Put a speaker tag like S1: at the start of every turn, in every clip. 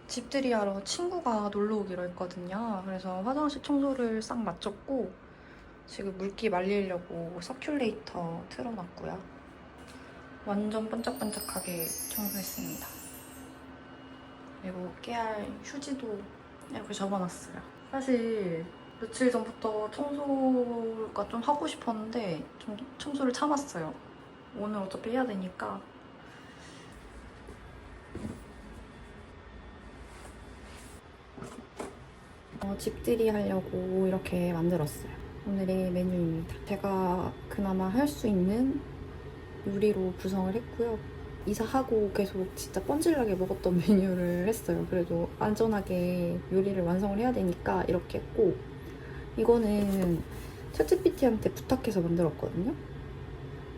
S1: 집들이 하러 친구가 놀러 오기로 했거든요. 그래서 화장실 청소를 싹 마쳤고 지금 물기 말리려고 서큘레이터 틀어놨고요. 완전 반짝반짝하게 청소했습니다. 그리고 깨알 휴지도 이렇게 접어놨어요. 사실 며칠 전부터 청소가 좀 하고 싶었는데 좀 청소를 참았어요. 오늘 어차피 해야 되니까. 집들이 하려고 이렇게 만들었어요. 오늘의 메뉴입니다. 제가 그나마 할 수 있는 요리로 구성을 했고요. 이사하고 계속 진짜 뻔질나게 먹었던 메뉴를 했어요. 그래도 안전하게 요리를 완성을 해야 되니까 이렇게 했고, 이거는 챗GPT한테 부탁해서 만들었거든요.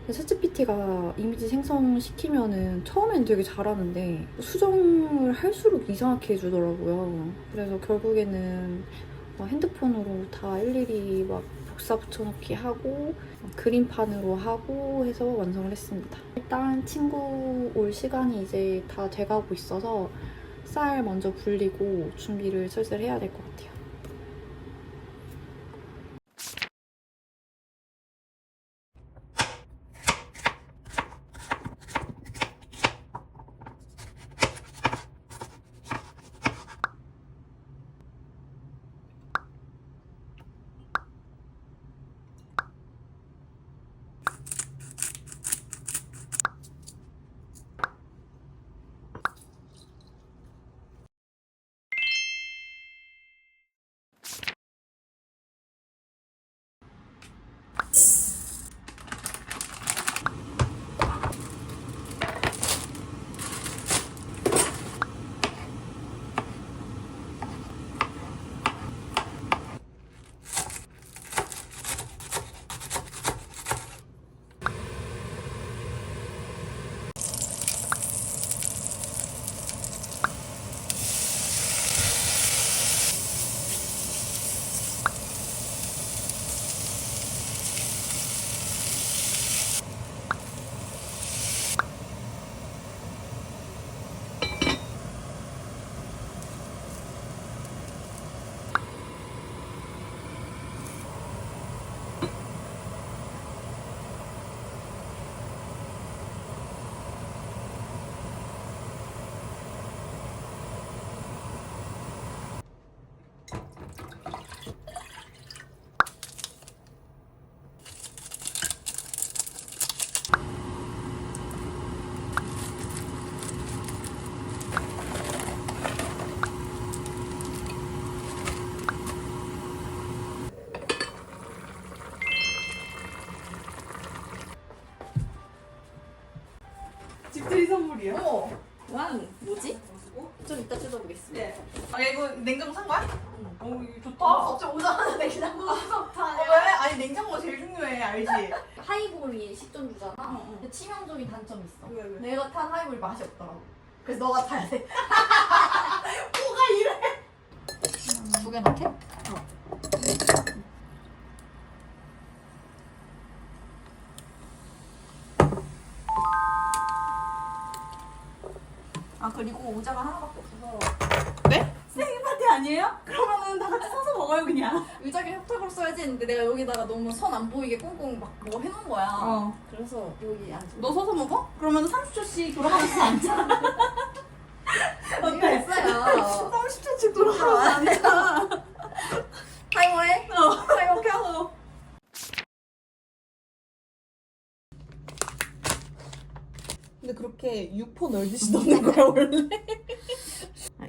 S1: 챗GPT가 이미지 생성시키면은 처음엔 되게 잘하는데 수정을 할수록 이상하게 해주더라고요. 그래서 결국에는 핸드폰으로 다 일일이 막 복사 붙여넣기 하고 그림판으로 하고 해서 완성을 했습니다. 일단 친구 올 시간이 이제 다 돼가고 있어서 쌀 먼저 불리고 준비를 슬슬 해야 될 것 같아요.
S2: 집들이 선물이요?
S1: 왕 뭐지? 좀 이따 뜯어보겠습니다.
S2: 네. 아 이거 냉장고 산 거야?
S1: 응.
S2: 오 이거 좋다.
S1: 갑자기 오자마자 냉장고 좋다.
S2: 왜? 아니 냉장고가 제일 중요해 알지?
S1: 하이볼이 식전주잖아.
S2: 응, 응.
S1: 근데 치명적인 단점이 있어.
S2: 왜?
S1: 내가 탄 하이볼이 맛이 없더라고. 그래서 너가 타야 돼.
S2: 뭐가 이래?
S1: 두 개 넣게?
S2: 아 그리고 오자가 하나밖에 없어서.
S1: 네?
S2: 생일 파티 아니에요? 그러면은 다 같이 사서 먹어요 그냥.
S1: 의자기 협탁으로 써야지 했는데 내가 여기다가 너무 선 안 보이게 꽁꽁 막 뭐 해놓은 거야. 그래서 여기 앉아.
S2: 너 서서 먹어? 그러면 30초씩 돌아가면서 앉아.
S1: 어때? 있어요.
S2: 30초씩 돌아가면서 앉아.
S1: 하이볼 해? 하이볼 켜?
S2: 근데 그렇게 육포 널듯이 넣는 거야 원래?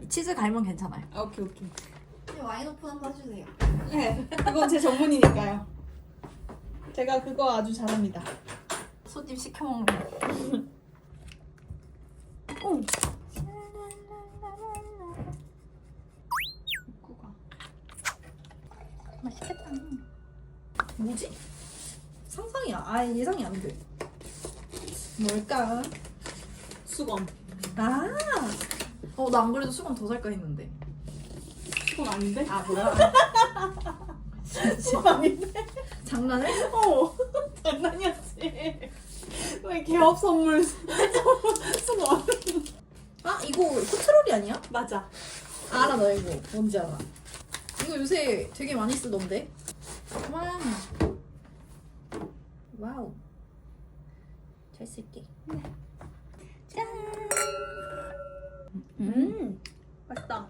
S1: 치즈 갈면 괜찮아요.
S2: 아, 오케이.
S1: 와인 오픈 한번 해주세요.
S2: 네, 그건 제 전문이니까요. 제가 그거 아주 잘합니다.
S1: 소집 시켜먹는 거. 오! 입구가 맛있겠다.
S2: 뭐지? 상상이야. 아 예상이 안 돼. 뭘까? 수건. 아,
S1: 나 안 그래도 수건 더 살까 했는데.
S2: 수건 아닌데?
S1: 아, 뭐야?
S2: 수건 아닌데?
S1: 장난해?
S2: 장난이었지. 왜 개업 선물 수건? 아 이거 코트롤이 아니야?
S3: 맞아.
S2: 알아 너 이거 뭔지 알아. 이거 요새 되게 많이 쓰던데. 와. 와우. 잘 쓸게.
S3: 짠. 맛있다.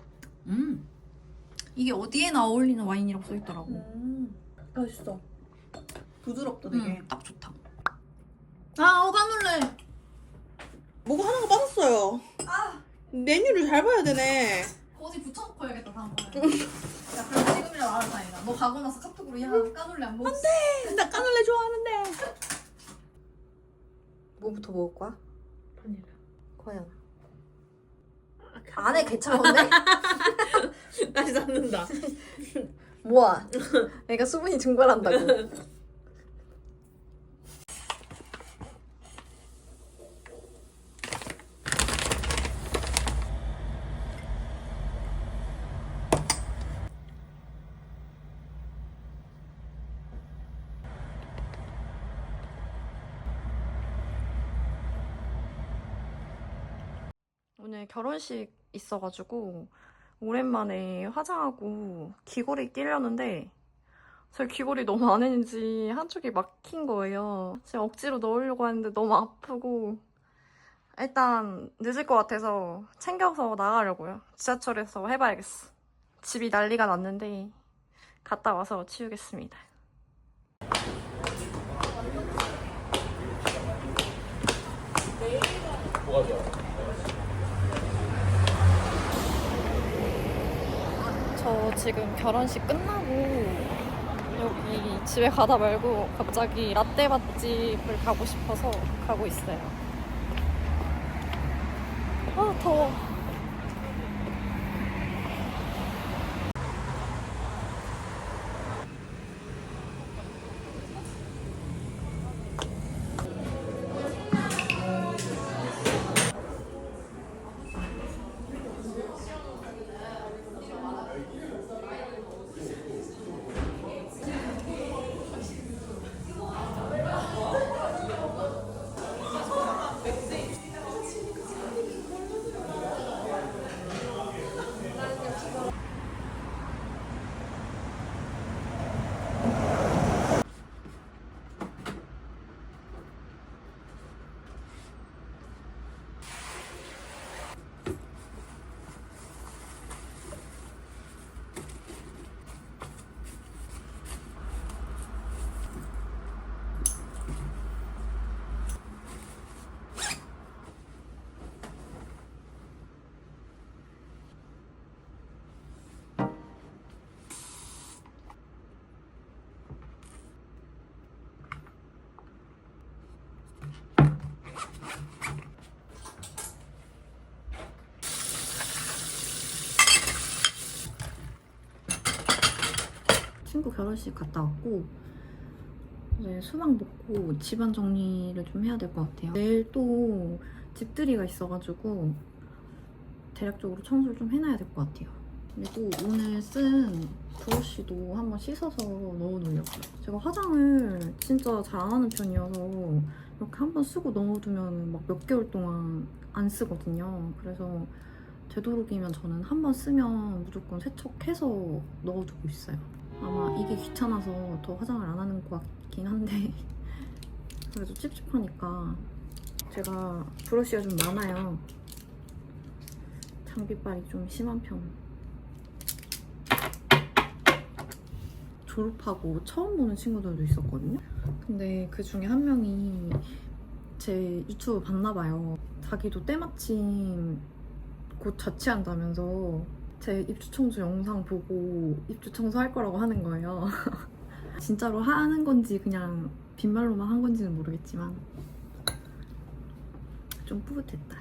S1: 이게 어디에나 어울리는 와인이라고 써있더라고.
S3: 맛있어. 부드럽다 되게.
S1: 딱 좋다.
S2: 아 까눌레.
S3: 뭐가 하나가 빠졌어요.
S2: 아
S3: 메뉴를 잘 봐야 되네.
S2: 어디 붙여놓고 해야겠다 다음번에. 야 그럼 지금이라도 알아서 다행이다. 너 가고 나서 카톡으로 야 까눌레 안 먹었어.
S3: 나 까눌레 좋아하는데.
S1: 뭐부터 먹을 거야?
S3: 바닐라.
S1: 과연. 안에 괜찮은데?
S3: 다시 잡는다.
S1: 뭐야? 애가 수분이 증발한다고. 오늘 결혼식 있어가지고 오랜만에 화장하고 귀걸이 끼려는데 제 귀걸이 너무 안 했는지 한쪽이 막힌 거예요. 제가 억지로 넣으려고 하는데 너무 아프고 일단 늦을 것 같아서 챙겨서 나가려고요. 지하철에서 해봐야겠어. 집이 난리가 났는데 갔다 와서 치우겠습니다.
S4: 뭐가 좋아?
S1: 저 지금 결혼식 끝나고 여기 집에 가다 말고 갑자기 라떼 맛집을 가고 싶어서 가고 있어요. 아 더워. 친구 결혼식 갔다 왔고 이제 수박 먹고 집안 정리를 좀 해야 될 것 같아요. 내일 또 집들이가 있어가지고 대략적으로 청소를 좀 해놔야 될 것 같아요. 그리고 오늘 쓴 브러쉬도 한번 씻어서 넣어놓으려고요. 제가 화장을 진짜 잘 안 하는 편이어서 이렇게 한번 쓰고 넣어두면 막 몇 개월 동안 안 쓰거든요. 그래서 되도록이면 저는 한번 쓰면 무조건 세척해서 넣어두고 있어요. 아마 이게 귀찮아서 더 화장을 안 하는 것 같긴 한데 그래도 찝찝하니까. 제가 브러쉬가 좀 많아요. 장비빨이 좀 심한 편. 졸업하고 처음 보는 친구들도 있었거든요. 근데 그 중에 한 명이 제 유튜브 봤나 봐요. 자기도 때마침 곧 자취한다면서 제 입주 청소 영상 보고 입주 청소할 거라고 하는 거예요. 진짜로 하는 건지 그냥 빈말로만 한 건지는 모르겠지만 좀 뿌듯했다.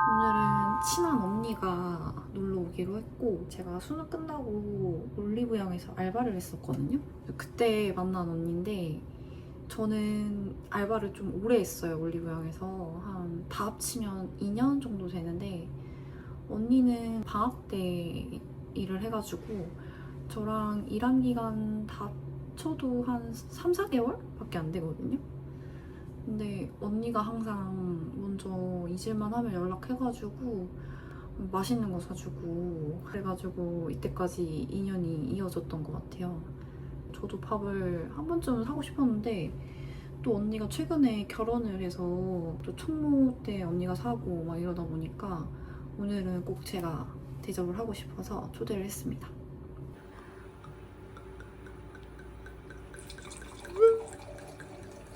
S1: 오늘은 친한 언니가 놀러 오기로 했고 제가 수능 끝나고 올리브영에서 알바를 했었거든요. 그때 만난 언니인데 저는 알바를 좀 오래 했어요, 올리브영에서. 한 다 합치면 2년 정도 되는데 언니는 방학 때 일을 해가지고 저랑 일한 기간 다 합쳐도 한 3, 4개월? 밖에 안 되거든요. 근데 언니가 항상 먼저 잊을만 하면 연락해가지고 맛있는 거 사주고 그래가지고 이때까지 인연이 이어졌던 것 같아요. 저도 밥을 한 번쯤은 사고 싶었는데 또 언니가 최근에 결혼을 해서 또 총무 때 언니가 사고 막 이러다 보니까 오늘은 꼭 제가 대접을 하고 싶어서 초대를 했습니다.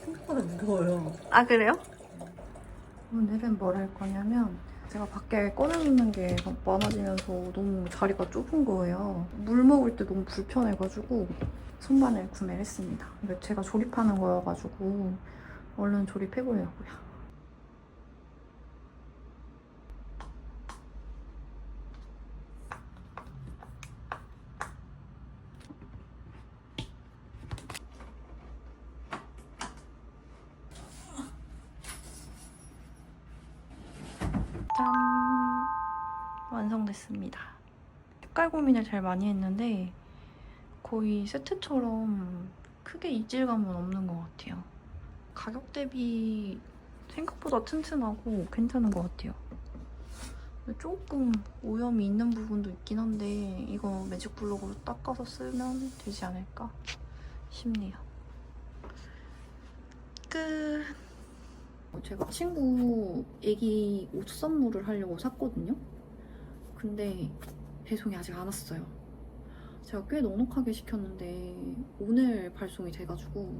S3: 생각보다 무거워요.
S1: 아 그래요? 오늘은 뭘 할 거냐면 제가 밖에 꺼내놓는 게 많아지면서 너무 자리가 좁은 거예요. 물 먹을 때 너무 불편해가지고 손반을 구매를 했습니다. 이거 제가 조립하는 거여가지고 얼른 조립해보려고요. 짠! 완성됐습니다. 색깔 고민을 제일 많이 했는데 거의 세트처럼 크게 이질감은 없는 것 같아요. 가격 대비 생각보다 튼튼하고 괜찮은 것 같아요. 조금 오염이 있는 부분도 있긴 한데 이거 매직 블록으로 닦아서 쓰면 되지 않을까 싶네요. 끝! 제가 친구 애기 옷 선물을 하려고 샀거든요. 근데 배송이 아직 안 왔어요. 제가 꽤 넉넉하게 시켰는데 오늘 발송이 돼가지고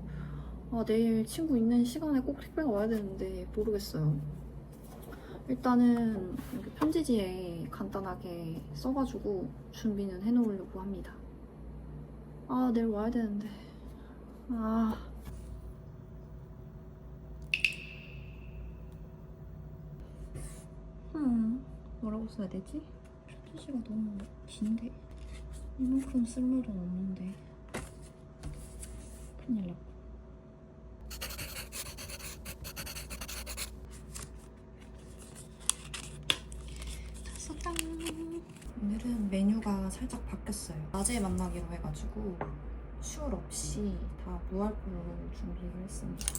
S1: 내일 친구 있는 시간에 꼭 택배가 와야 되는데 모르겠어요. 일단은 이렇게 편지지에 간단하게 써가지고 준비는 해놓으려고 합니다. 내일 와야 되는데 뭐라고 써야 되지? 편지지가 너무 긴데 이만큼 쓸 일은 없는데 큰일 났고. 짠! 오늘은 메뉴가 살짝 바뀌었어요. 낮에 만나기로 해가지고 술 없이 다 무알콜로 준비를 했습니다.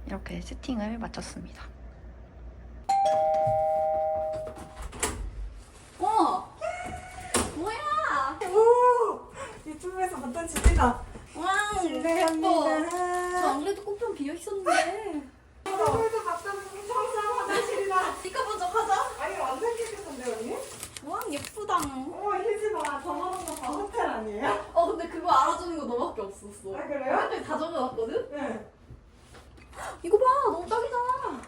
S1: 이렇게 세팅을 마쳤습니다.
S2: 뭐야?
S3: 오! 유튜브에서 봤던 집이다.
S2: 와,
S3: 실례합니다.
S2: 저 안 그래도 꽃병 비어 있었는데.
S3: 유튜브에서 봤던 청소한 화장실이다.
S2: 니가 먼저 하자.
S3: 아니 완전 깨끗한데 언니?
S2: 와, 예쁘다.
S3: 희지마 저만한 거 다 호텔 아니에요?
S2: 근데 그거 알아주는 거 너밖에 없었어.
S3: 아 그래요?
S2: 근데 다 적어놨거든?
S3: 네.
S2: 이거 봐, 너무 딱이잖아.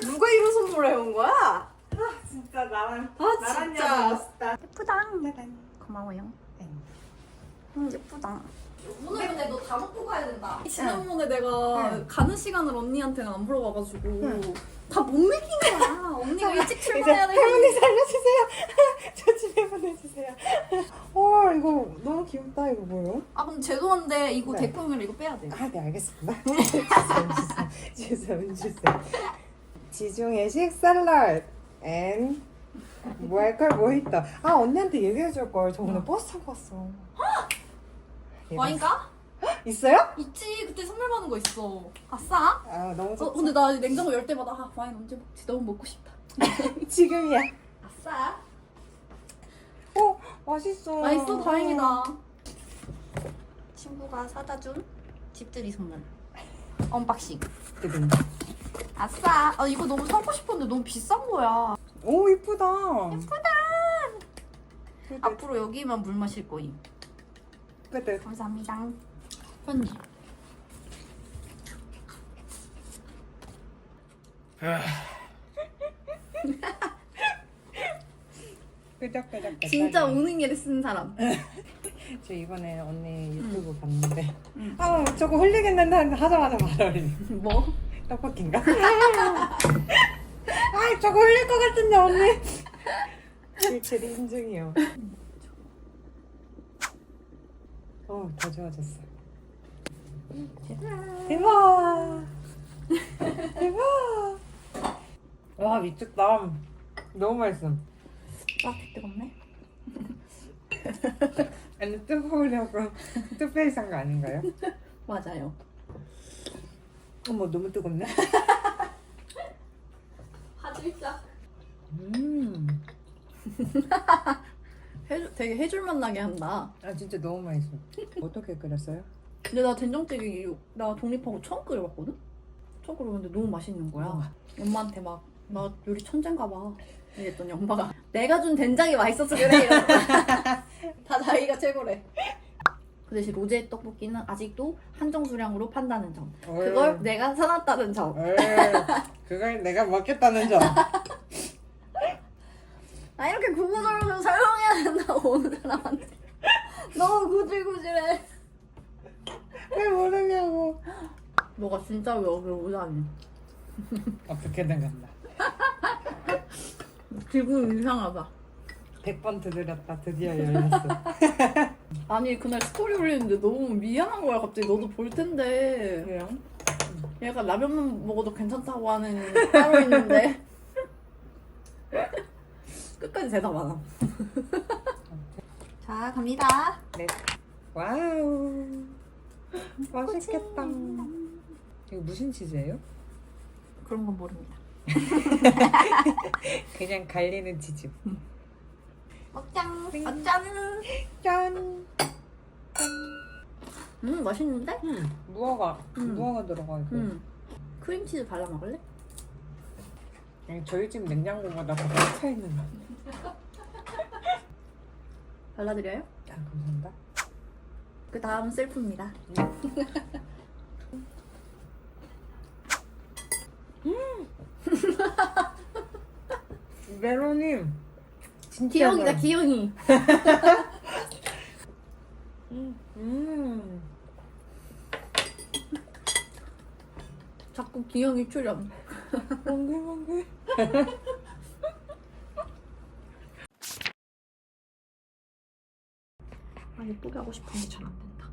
S2: 누가 이런 선물을 해온 거야?
S3: 진짜 나랑
S2: 진짜.
S3: 나랑 멋있다.
S1: 예쁘다. 고마워요. 예쁘다.
S2: 오늘 근데 너 다 먹고 가야 된다. 지난번에 내가 가는 시간을 언니한테는 안 물어봐가지고 다 못 먹인 거야. 언니가 일찍 출근해야 되는데.
S3: 할머니 살려주세요. 저 집에 보내주세요. 이거 너무 귀엽다. 이거 뭐예요?
S2: 그럼 죄송한데 이거
S3: 네.
S2: 데코면 이거 빼야 돼.
S3: 네 알겠습니다. 주세요. 지중해식 샐러드 앤 무알콜 모히또. 언니한테 얘기해줄 걸. 저 오늘 버스 타고 왔어.
S2: 와인가?
S3: 있어요?
S2: 있지. 그때 선물 받은 거 있어. 아싸.
S3: 너무 좋다.
S2: 근데 나 냉장고 열 때마다 와인 언제 먹지? 너무 먹고 싶다.
S3: 지금이야.
S2: 아싸.
S3: 맛있어.
S2: 맛있어. 다행이다. 친구가 사다 준 집들이 선물. 언박싱.
S3: 뜨근.
S2: 아싸. 이거 너무 사고 싶었는데 너무 비싼 거야.
S3: 오 이쁘다.
S2: 앞으로 여기만 물 마실 거임.
S3: 친구들.
S2: 감사합니다.
S1: 편지.
S3: 끄적끄적.
S2: 진짜 우는 예를 쓴 사람.
S3: 저 이번에 언니 유튜브 봤는데 저거 흘리겠는데 하자마자 말하려니.
S2: 뭐?
S3: 떡볶이인가? 저거 흘릴 것 같은데 언니. 일체리 인증이요. 더 좋아졌어. 대박. 대박. 와 미쳤다. 너무 맛있어.
S2: 뜨겁네.
S3: 아니 뜨거우려고 뚝배기 산 거 아닌가요?
S2: 맞아요.
S3: 어머 너무 뜨겁네.
S2: 화질짝. 되게 해줄맛 나게 한다.
S3: 진짜 너무 맛있어. 어떻게 끓였어요?
S2: 근데 나 된장찌개 나 독립하고 처음 끓여봤거든? 처음 끓여봤는데 너무 맛있는 거야. 엄마한테 막 나 요리 천재인가 봐 이랬더니 엄마가 내가 준 된장이 맛있어서 그래 이러고. 다 자기가 최고래. 그 대신 로제 떡볶이는 아직도 한정 수량으로 판다는 점. 그걸 내가 사놨다는 점.
S3: 그걸 내가 먹겠다는 점.
S2: 나 이렇게 구구절절 설명해야 된다고 오는 사람한테. 너무 구질구질해.
S3: 왜 모르냐고.
S2: 너가 진짜 왜 여기를 오자니?
S3: 어떻게든 간다.
S2: 기분 이상하다.
S3: 100번 두드렸다. 드디어 열렸어.
S2: 아니 그날 스토리 올리는데 너무 미안한 거야. 갑자기 너도 볼 텐데.
S3: 그래요?
S2: 얘가 라면만 먹어도 괜찮다고 하는 따로 있는데 끝까지 대답 안 함. 자 갑니다.
S3: 네. 와우. 맛있겠다. 이거 무슨 치즈예요?
S2: 그런 건 모릅니다.
S3: 그냥 갈리는 치즈.
S2: 먹장. 짠.
S3: 짠.
S2: 맛있는데?
S3: 무화과 들어가 있고.
S2: 크림치즈 발라 먹을래?
S3: 저희 집 냉장고보다 더 차 있는 거.
S2: 발라드려요?
S3: 감사합니다.
S2: 그 다음 셀프입니다.
S3: 멜론이 진짜
S2: 기영이다 기영이. 자꾸 기영이 출연.
S3: 몽글몽글.
S2: 예쁘게 하고 싶은데 잘 안 된다.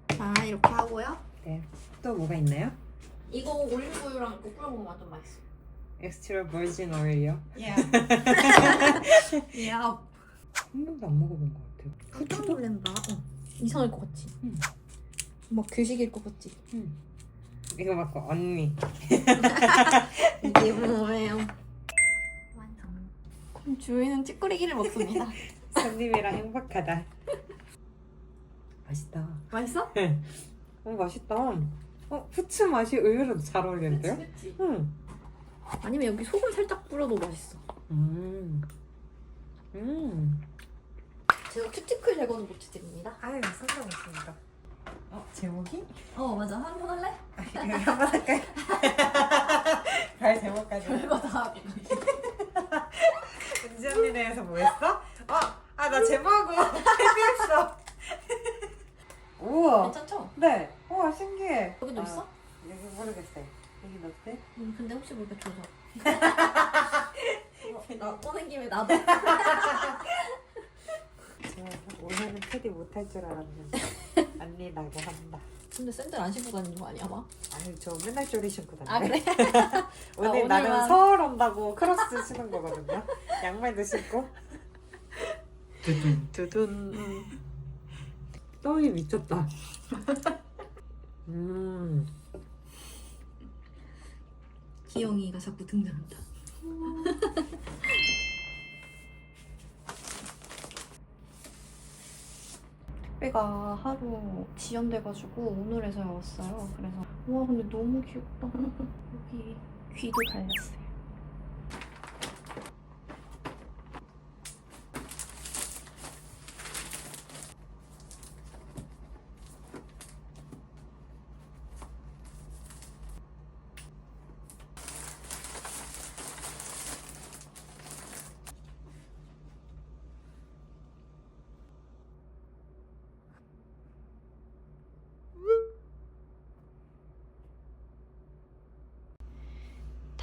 S2: 자 이렇게 하고요.
S3: 네. 또 뭐가 있나요?
S2: 이거 올리브유랑 이거 뿌려 먹으면 완전 맛있어.
S3: 엑스트라 버진 오일이요?
S2: 야. 야.
S3: 한 번도 안 먹어본 것 같아요.
S2: 깜짝 놀란다. 이상할 것 같지? 막 괴식일 것 같지?
S3: 이거 맞고 언니.
S2: 이게 뭐예요? 완성. 그럼 주인은 찌끄리기를 먹습니다.
S3: 손님이랑 행복하다. 맛있다.
S2: 맛있어?
S3: 맛있다. 후추 맛이 의외로 잘 어울리는데요?
S2: 그치?
S3: 응.
S2: 아니면 여기 소금 살짝 뿌려도 맛있어. 제가 큐티클 제거는 못해드립니다.
S3: 아유, 상관없습니다. 제목이?
S2: 맞아. 한번 할래?
S3: 한번 할까요? 발 제목까지.
S2: 별거 다 하고.
S3: 은지 언니 대해서 뭐 했어? 나 제목하고 해비했어. 우와.
S2: 괜찮죠?
S3: 네. 우와, 신기해.
S2: 여기도 있어?
S3: 여기 모르겠어요. 여기 어때?
S2: 근데 혹시 모르니까 줘서. 나 꺼낸 김에 나도.
S3: 오늘은 패디 못할 줄 알았는데 언니라고 한다.
S2: 근데 샌들 안 신고 다니는 거 아니야, 막?
S3: 아니 저 맨날 쪼리 신고 다녀.
S2: 아 그래?
S3: 오늘 나는
S2: 오늘만.
S3: 서울 온다고 크로스 신은 거거든요. 양말도 신고. 두둔. 떡이 미쳤다.
S2: 기영이가 자꾸 등장한다. 택배가 하루 지연돼가지고 오늘에서야 왔어요. 그래서 와 근데 너무 귀엽다. 여기 귀도 달렸어요.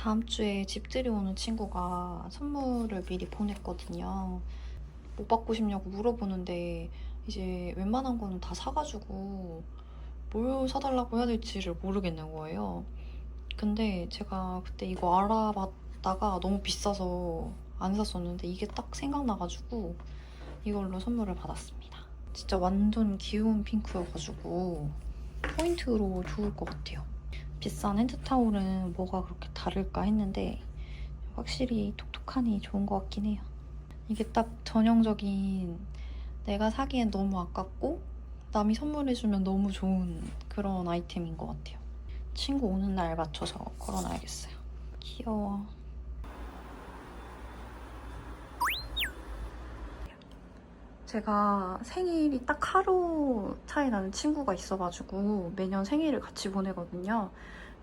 S1: 다음 주에 집들이 오는 친구가 선물을 미리 보냈거든요. 뭐 받고 싶냐고 물어보는데 이제 웬만한 거는 다 사가지고 뭘 사달라고 해야 될지를 모르겠는 거예요. 근데 제가 그때 이거 알아봤다가 너무 비싸서 안 샀었는데 이게 딱 생각나가지고 이걸로 선물을 받았습니다. 진짜 완전 귀여운 핑크여가지고 포인트로 좋을 것 같아요. 비싼 핸드타올은 뭐가 그렇게 다를까 했는데 확실히 톡톡하니 좋은 것 같긴 해요. 이게 딱 전형적인 내가 사기엔 너무 아깝고 남이 선물해주면 너무 좋은 그런 아이템인 것 같아요. 친구 오는 날 맞춰서 걸어놔야겠어요. 귀여워. 제가 생일이 딱 하루 차이 나는 친구가 있어가지고 매년 생일을 같이 보내거든요.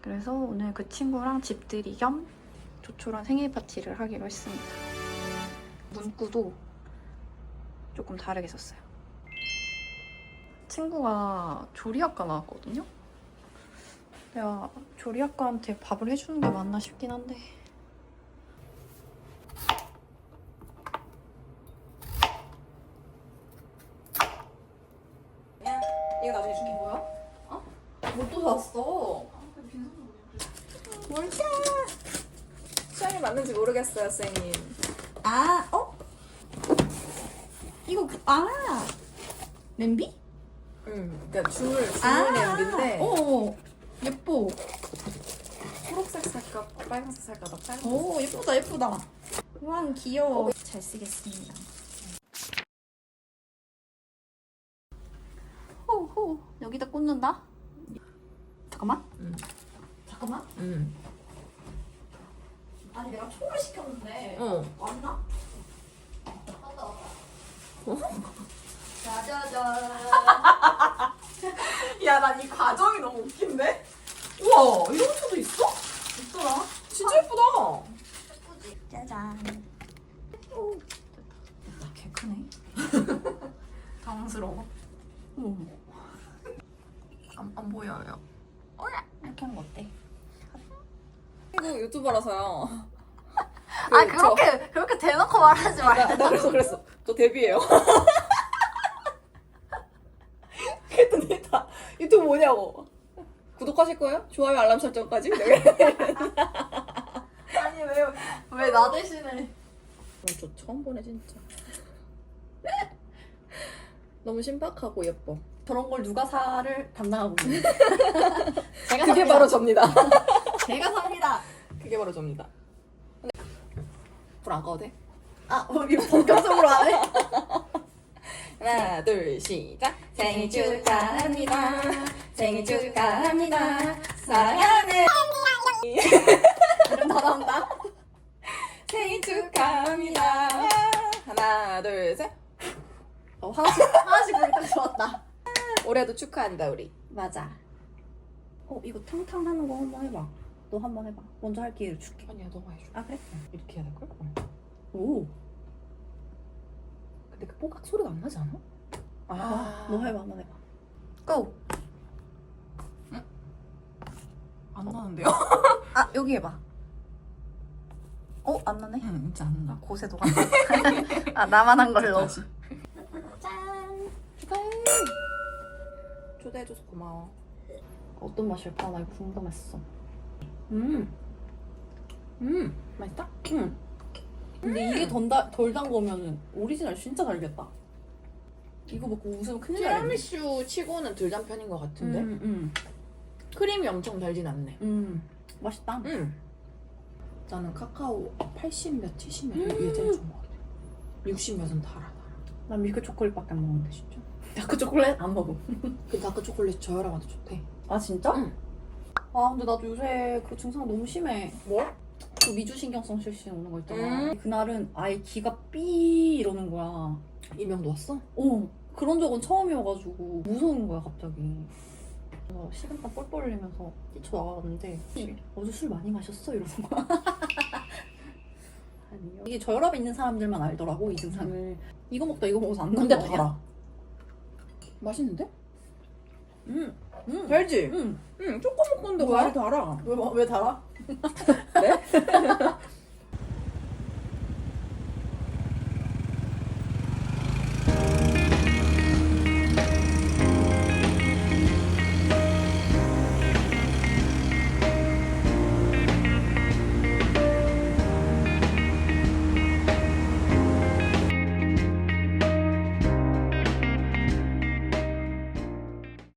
S1: 그래서 오늘 그 친구랑 집들이 겸 조촐한 생일 파티를 하기로 했습니다. 문구도 조금 다르게 썼어요. 친구가 조리학과 나왔거든요. 내가 조리학과한테 밥을 해주는 게 맞나 싶긴 한데
S2: 이거 나중에 줄게. 뭐야? 어? 뭘 또 샀어?
S4: 뭘까? 취향이 맞는지 모르겠어요, 쌤님.
S2: 아, 어? 이거 냄비?
S4: 그러니까 주문 냄비인데
S2: 어, 예뻐.
S4: 초록색 살까, 빨간색 살까, 나 빨간색.
S2: 오, 예쁘다, 예쁘다. 와, 귀여워. 잘 쓰겠습니다. 호호, 여기다 꽂는다? 잠깐만. 잠깐만. 아니, 내가 초를 시켰는데. 왔나? 왔다. 짜자잔.
S4: 야, 난 이 과정이 너무 웃긴데? 우와, 이런 초도 있어?
S2: 있더라.
S4: 진짜 예쁘다.
S2: 예쁘지? 짜잔. 오. 됐다. 개 크네. 당황스러워. 오.
S4: 안 보여요.
S2: 이렇게 하는 거 어때?
S4: 한국 유튜버라서요.
S2: 그렇게 대놓고 말하지 말자.
S4: 나 그랬어. 저 데뷔해요. 그랬더니 다 유튜브 뭐냐고. 구독하실 거예요? 좋아요, 알람 설정까지?
S2: 아니, 왜 나 대신에.
S4: 저 처음 보네, 진짜. 너무 신박하고 예뻐.
S2: 저런 걸 누가 사를 담당하고 있는 제가
S4: 그게
S2: 삽니다.
S4: 바로 접니다.
S2: 제가 삽니다.
S4: 그게 바로 접니다. 불 안 꺼도 돼?
S2: 우리 본격적으로 하네.
S4: 하나, 둘, 시작. 생일 축하합니다. 생일 축하합니다. 사랑하는
S2: 이름 다 나온다.
S4: 생일 축하합니다. 하나, 둘, 셋.
S2: 하나씩 보니까 좋았다.
S4: 올해도 축하한다, 우리.
S2: 맞아. 이거 탕탕 하는 거 한번 해봐. 너 한번 해봐. 먼저 할 기회를 줄게.
S4: 아니야, 너가 해줘.
S2: 아, 그래?
S4: 이렇게 해야 될걸?
S2: 오.
S4: 근데 그 뽀각 소리가 안 나지 않아?
S2: 너 해봐, 한번 해봐. 고!
S4: 안 나는데요?
S2: 여기 해봐. 안 나네?
S4: 응, 진짜 안 나.
S2: 고세 녹았다. 나만 한 걸로. 짠!
S4: 초대해줘서 고마워.
S2: 어떤 맛일까? 나 이거 궁금했어.
S4: 맛있다?
S2: 근데 이게 덜 단 거면은 오리지널 진짜 달겠다. 이거 먹고 웃으면 큰일 나겠네.
S4: 티라미슈 치고는 덜 단 편인 것 같은데? 크림이 엄청 달진 않네.
S2: 맛있다.
S4: 나는 카카오 80몇, 70몇 이게 제일 좋은 것 같아. 60몇은 달아.
S2: 난 밀크 초콜릿밖에 안 먹는데 진짜. 다크 초콜릿 안 먹어.
S4: 그 다크 초콜릿 저혈압한테 좋대.
S2: 아 진짜?
S4: 응.
S2: 근데 나도 요새 그 증상 너무 심해.
S4: 뭐?
S2: 그 미주신경성 실신 오는 거 있잖아. 그날은 아예 기가 삐 이러는 거야.
S4: 이명도 왔어?
S2: 그런 적은 처음이어가지고 무서운 거야 갑자기. 그래서 식은땀 뻘뻘 흘리면서 뛰쳐나왔는데 어제 술 많이 마셨어? 이러는 거야. 아니요. 이게 저혈압 있는 사람들만 알더라고 이 증상을. 이거 먹다 이거 먹어서 안
S4: 근데
S2: 나는 거야.
S4: 달아. 맛있는데?
S2: 달지?
S4: 조금 먹었는데
S2: 뭐야?
S4: 과일 달아.
S2: 왜 달아?
S3: 네?